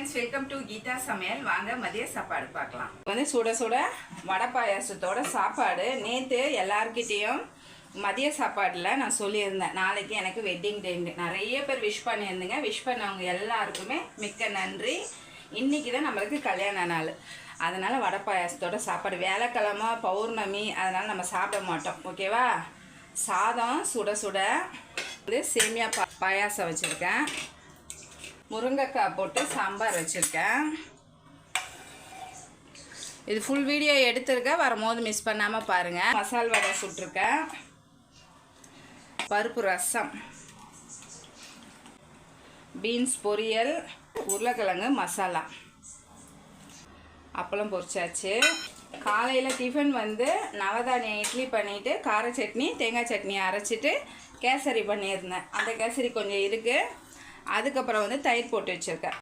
Friends, welcome to Geetha சமையல். வாங்க மதிய சாப்பாடு பார்க்கலாம். வந்து சுட சுட வடை பாயாசத்தோட சாப்பாடு. நேற்று எல்லார்கிட்டேயும் மதிய சாப்பாடில் நான் சொல்லியிருந்தேன், நாளைக்கு எனக்கு வெட்டிங் டேங்க. நிறைய பேர் விஷ் பண்ணியிருந்தீங்க. விஷ் பண்ணவங்க எல்லாருக்குமே மிக்க நன்றி. இன்றைக்கி தான் நம்மளுக்கு கல்யாண நாள். அதனால் வடை பாயாசத்தோட சாப்பாடு. வேலைக்கிழமை பௌர்ணமி, அதனால் நம்ம சாப்பிட மாட்டோம். ஓகேவா? சாதம் சுட சுட வந்து சேமியா பாயாசம் வச்சுருக்கேன். முருங்கைக்காய் போட்டு சாம்பார் வச்சுருக்கேன். இது ஃபுல் வீடியோ எடுத்துருக்கேன், வரும்போது மிஸ் பண்ணாமல் பாருங்கள். மசால் வடை சுட்டிருக்கேன். பருப்பு ரசம், பீன்ஸ் பொரியல், உருளைக்கிழங்கு மசாலா, அப்பளம் பொரிச்சாச்சு. காலையில் டிஃபன் வந்து நவதானியம் இட்லி பண்ணிவிட்டு கார சட்னி தேங்காய் சட்னி அரைச்சிட்டு கேசரி பண்ணியிருந்தேன். அந்த கேசரி கொஞ்சம் இருக்குது. அதுக்கப்புறம் வந்து தயிர் போட்டு வச்சுருக்கேன்.